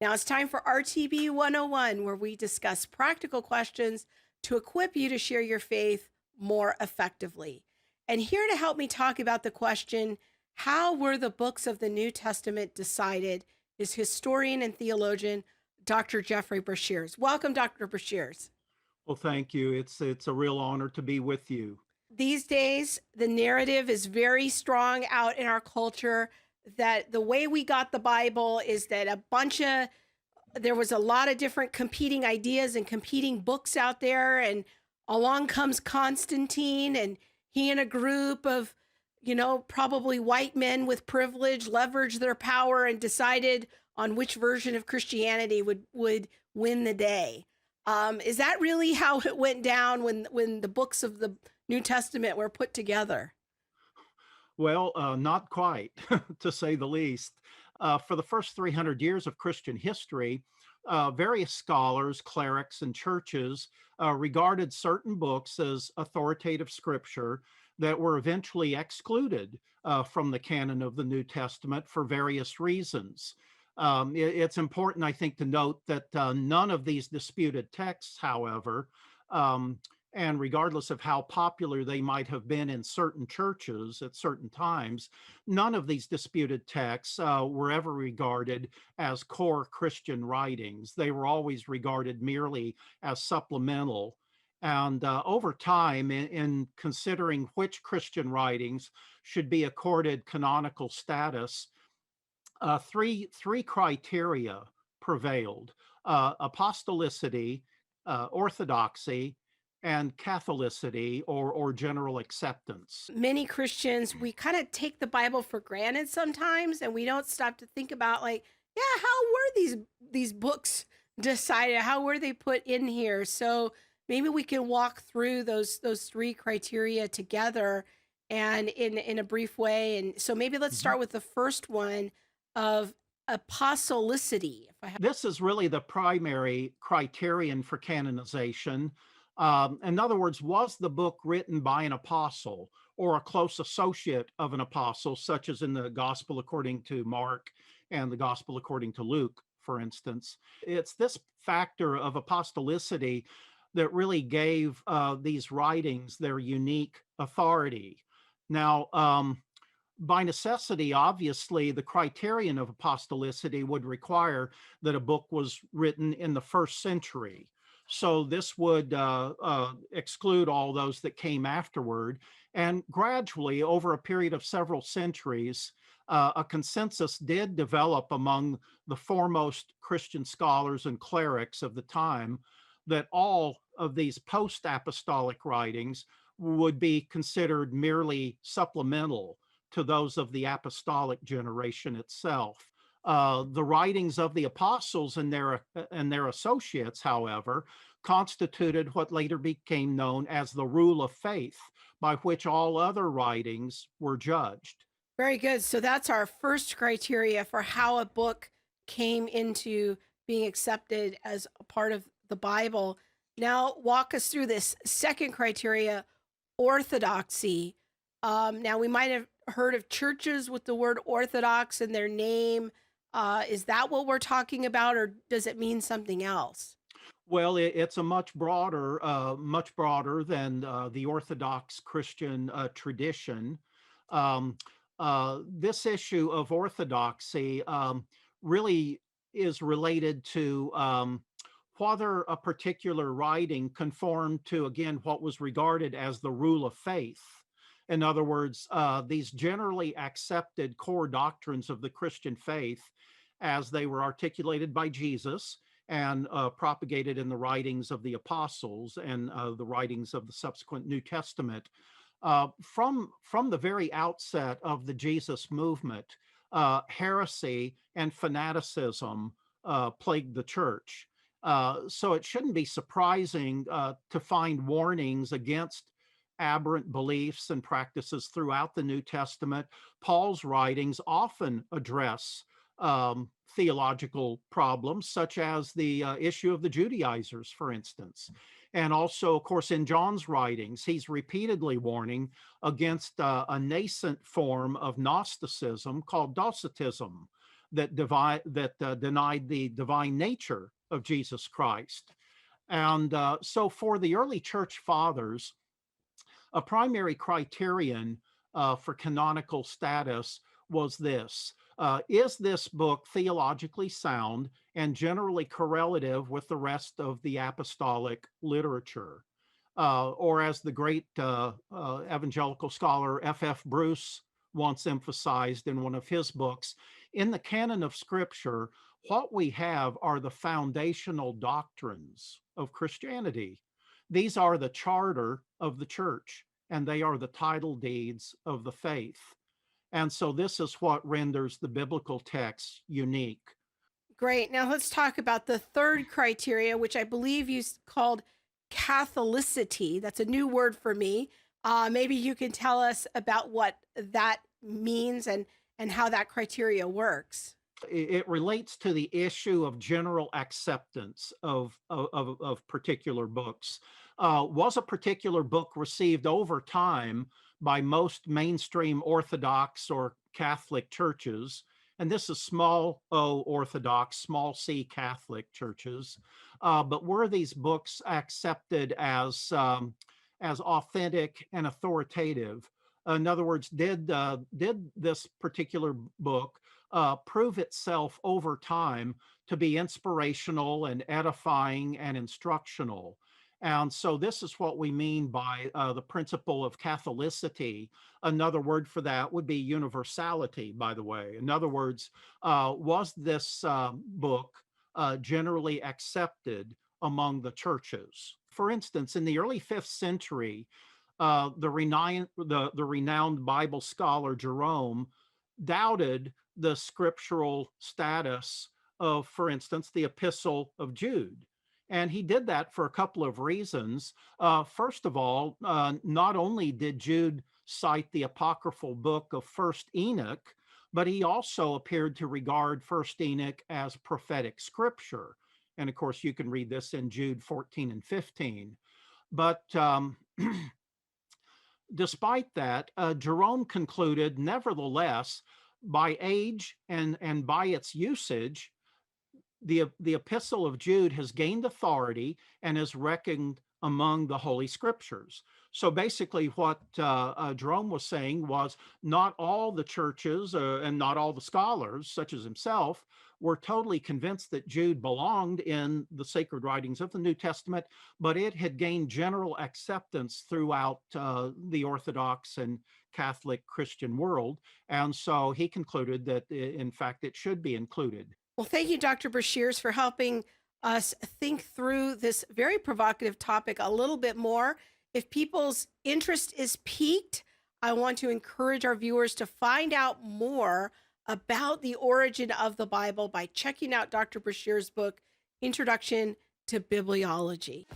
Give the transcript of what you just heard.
Now it's time for RTB 101, where we discuss practical questions to equip you to share your faith more effectively. And here to help me talk about the question, how were the books of the New Testament decided, is historian and theologian Dr. Jefrey Breshears. Welcome, Dr. Breshears. Well, thank you. It's a real honor to be with you. These days, the narrative is very strong out in our culture that the way we got the Bible is that there was a lot of different competing ideas and competing books out there. And along comes Constantine, and he and a group of, probably white men with privilege leveraged their power and decided on which version of Christianity would win the day. Is that really how it went down when the books of the New Testament were put together? Well, not quite, to say the least. For the first 300 years of Christian history, various scholars, clerics, and churches regarded certain books as authoritative scripture that were eventually excluded from the canon of the New Testament for various reasons. It's important, I think, to note that none of these disputed texts, however, um, and regardless of how popular they might have been in certain churches at certain times, none of these disputed texts were ever regarded as core Christian writings. They were always regarded merely as supplemental. And over time, in considering which Christian writings should be accorded canonical status, three criteria prevailed: apostolicity, orthodoxy, and catholicity, or general acceptance. Many Christians, we kind of take the Bible for granted sometimes, and we don't stop to think about, like, yeah, how were these books decided? How were they put in here? So maybe we can walk through those three criteria together and in a brief way. And so maybe let's Mhm. start with the first one of apostolicity. If I have This is really the primary criterion for canonization. In other words, was the book written by an apostle or a close associate of an apostle, such as in the Gospel according to Mark and the Gospel according to Luke, for instance? It's this factor of apostolicity that really gave these writings their unique authority. Now, by necessity, obviously, the criterion of apostolicity would require that a book was written in the first century. So this would exclude all those that came afterward. And gradually, over a period of several centuries, a consensus did develop among the foremost Christian scholars and clerics of the time that all of these post apostolic writings would be considered merely supplemental to those of the apostolic generation itself. The writings of the apostles and their associates, however, constituted what later became known as the rule of faith, by which all other writings were judged. Very good. So that's our first criteria for how a book came into being accepted as a part of the Bible. Now, walk us through this second criteria, orthodoxy. Now, we might have heard of churches with the word orthodox in their name. Is that what we're talking about, or does it mean something else? Well, it's a much broader than the Orthodox Christian tradition. Um, this issue of orthodoxy really is related to whether a particular writing conformed to, again, what was regarded as the rule of faith. In other words, these generally accepted core doctrines of the Christian faith as they were articulated by Jesus and propagated in the writings of the apostles and the writings of the subsequent New Testament. From the very outset of the Jesus movement, heresy and fanaticism plagued the church. So it shouldn't be surprising to find warnings against aberrant beliefs and practices throughout the New Testament. Paul's writings often address theological problems, such as the issue of the Judaizers, for instance. And also, of course, in John's writings, he's repeatedly warning against a nascent form of Gnosticism called Docetism that denied the divine nature of Jesus Christ. And so for the early church fathers, a primary criterion for canonical status was this. Is this book theologically sound and generally correlative with the rest of the apostolic literature? Or as the great evangelical scholar F.F. Bruce once emphasized in one of his books, in the canon of Scripture, what we have are the foundational doctrines of Christianity. These are the charter of the church, and they are the title deeds of the faith. And so this is what renders the biblical text unique. Great. Now let's talk about the third criteria, which I believe called catholicity. That's a new word for me. Maybe you can tell us about what that means and how that criteria works. It relates to the issue of general acceptance of particular books. Was a particular book received over time by most mainstream Orthodox or Catholic churches? And this is small o Orthodox, small c Catholic churches. But were these books accepted as authentic and authoritative? In other words, did this particular book prove itself over time to be inspirational and edifying and instructional? And so this is what we mean by the principle of catholicity. Another word for that would be universality, by the way. In other words, was this book generally accepted among the churches? For instance, in the early 5th century, the renowned Bible scholar Jerome doubted the scriptural status of, for instance, the Epistle of Jude. And he did that for a couple of reasons. First of all, not only did Jude cite the apocryphal book of First Enoch, but he also appeared to regard First Enoch as prophetic scripture. And of course, you can read this in Jude 14 and 15. But despite that, Jerome concluded, nevertheless, by age and by its usage, the Epistle of Jude has gained authority and is reckoned among the Holy Scriptures. So basically what Jerome was saying was not all the churches and not all the scholars, such as himself, were totally convinced that Jude belonged in the sacred writings of the New Testament, but it had gained general acceptance throughout the Orthodox and Catholic Christian world. And so he concluded that, in fact, it should be included. Well, thank you, Dr. Breshears, for helping us think through this very provocative topic a little bit more. If people's interest is piqued, I want to encourage our viewers to find out more about the origin of the Bible by checking out Dr. Breshears' book, Introduction to Bibliology.